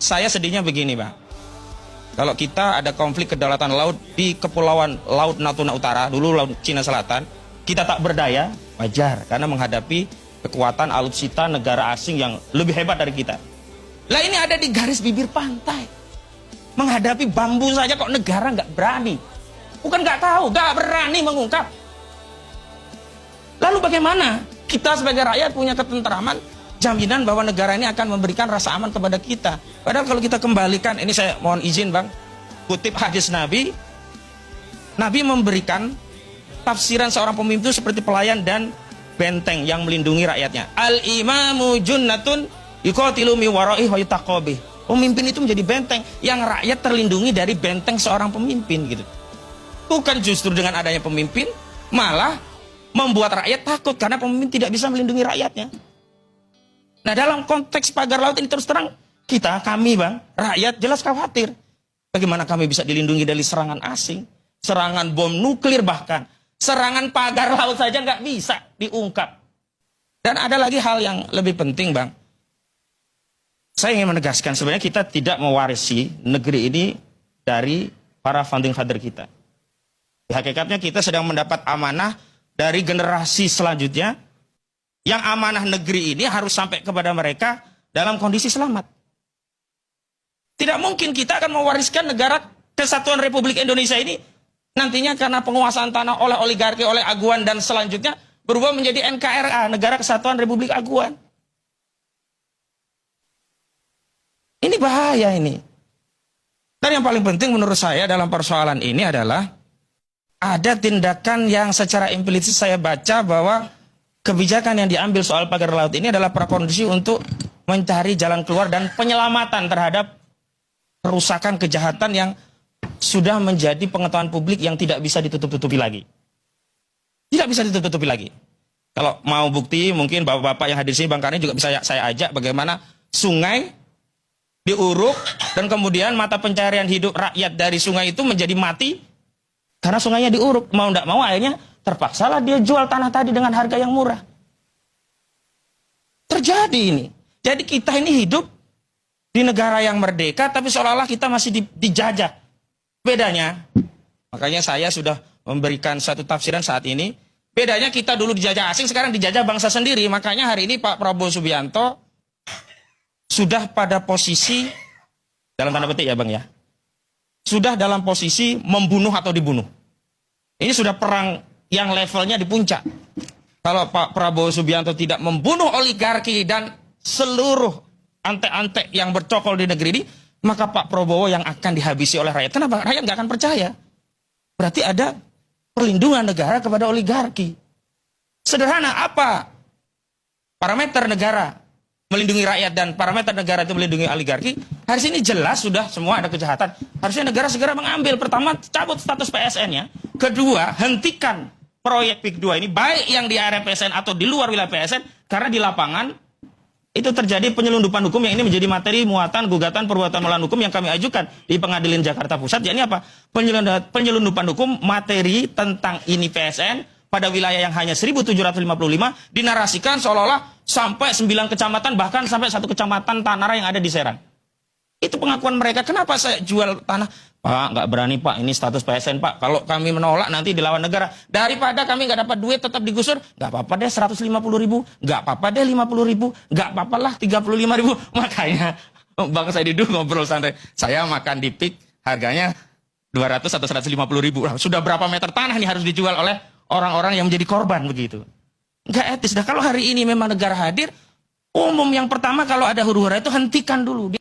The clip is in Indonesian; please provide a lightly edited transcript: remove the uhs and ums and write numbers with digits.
Saya sedihnya begini, Pak. Kalau kita ada konflik kedaulatan laut di kepulauan Laut Natuna Utara, dulu Laut Cina Selatan, kita tak berdaya, wajar. Karena menghadapi kekuatan alutsista negara asing yang lebih hebat dari kita. Lah ini ada di garis bibir pantai. Menghadapi bambu saja kok negara nggak berani. Bukan nggak tahu, nggak berani mengungkap. Lalu bagaimana? Kita sebagai rakyat punya ketenteraman, jaminan bahwa negara ini akan memberikan rasa aman kepada kita. Padahal kalau kita kembalikan, ini saya mohon izin Bang, kutip hadis Nabi, Nabi memberikan tafsiran seorang pemimpin itu seperti pelayan dan benteng yang melindungi rakyatnya. Al-imamu junnatun yuqatilu mi wara'i wa yutaqabih. Pemimpin itu menjadi benteng yang rakyat terlindungi dari benteng seorang pemimpin gitu. Bukan justru dengan adanya pemimpin, malah membuat rakyat takut karena pemimpin tidak bisa melindungi rakyatnya. Nah, dalam konteks pagar laut ini terus terang kami Bang, rakyat jelas khawatir. Bagaimana kami bisa dilindungi dari serangan asing, serangan bom nuklir bahkan, serangan pagar laut saja nggak bisa diungkap. Dan ada lagi hal yang lebih penting Bang. Saya ingin menegaskan sebenarnya kita tidak mewarisi negeri ini dari para founding father kita. Di hakikatnya kita sedang mendapat amanah dari generasi selanjutnya, yang amanah negeri ini harus sampai kepada mereka dalam kondisi selamat. Tidak mungkin kita akan mewariskan negara kesatuan Republik Indonesia ini nantinya karena penguasaan tanah oleh oligarki, oleh aguan dan selanjutnya berubah menjadi NKRA, Negara Kesatuan Republik Aguan. Ini bahaya ini. Dan yang paling penting menurut saya dalam persoalan ini adalah ada tindakan yang secara implisit saya baca bahwa kebijakan yang diambil soal pagar laut ini adalah prakondisi untuk mencari jalan keluar dan penyelamatan terhadap kerusakan kejahatan yang sudah menjadi pengetahuan publik yang tidak bisa ditutup-tutupi lagi. Tidak bisa ditutup-tutupi lagi. Kalau mau bukti mungkin bapak-bapak yang hadir sini Bang Karni juga bisa saya ajak bagaimana sungai diuruk dan kemudian mata pencarian hidup rakyat dari sungai itu menjadi mati karena sungainya diuruk. Mau tidak mau akhirnya terpaksalah dia jual tanah tadi dengan harga yang murah. Terjadi ini. Jadi kita ini hidup di negara yang merdeka tapi seolah-olah kita masih dijajah. Bedanya, makanya saya sudah memberikan satu tafsiran saat ini. Bedanya kita dulu dijajah asing, sekarang dijajah bangsa sendiri. Makanya hari ini Pak Prabowo Subianto sudah pada posisi, dalam tanda petik ya Bang ya, sudah dalam posisi membunuh atau dibunuh. Ini sudah perang yang levelnya di puncak. Kalau Pak Prabowo Subianto tidak membunuh oligarki dan seluruh antek-antek yang bercokol di negeri ini, maka Pak Prabowo yang akan dihabisi oleh rakyat. Kenapa? Rakyat nggak akan percaya. Berarti ada perlindungan negara kepada oligarki. Sederhana, apa parameter negara melindungi rakyat dan parameter negara itu melindungi oligarki? Hari ini jelas sudah semua ada kejahatan. Harusnya negara segera mengambil. Pertama, cabut status PSN-nya. Kedua, hentikan proyek PIK 2 ini, baik yang di area PSN atau di luar wilayah PSN, karena di lapangan itu terjadi penyelundupan hukum yang ini menjadi materi muatan gugatan perbuatan melawan hukum yang kami ajukan di Pengadilan Jakarta Pusat. Jadi apa? Penyelundupan hukum materi tentang ini PSN pada wilayah yang hanya 1755 dinarasikan seolah-olah sampai 9 kecamatan, bahkan sampai 1 kecamatan Tanara yang ada di Serang. Itu pengakuan mereka. Kenapa saya jual tanah? Pak, nggak berani Pak, ini status PSN Pak. Kalau kami menolak nanti dilawan negara. Daripada kami nggak dapat duit tetap digusur, nggak apa-apa deh 150.000, nggak apa-apa deh 50.000, nggak apa-apa lah 35.000. Makanya Bang Saididu ngobrol santai. Saya makan di PIK harganya 200 atau 150.000. Sudah berapa meter tanah nih harus dijual oleh orang-orang yang menjadi korban begitu. Nggak etis. Dah kalau hari ini memang negara hadir, umum yang pertama kalau ada huru-hara itu hentikan dulu.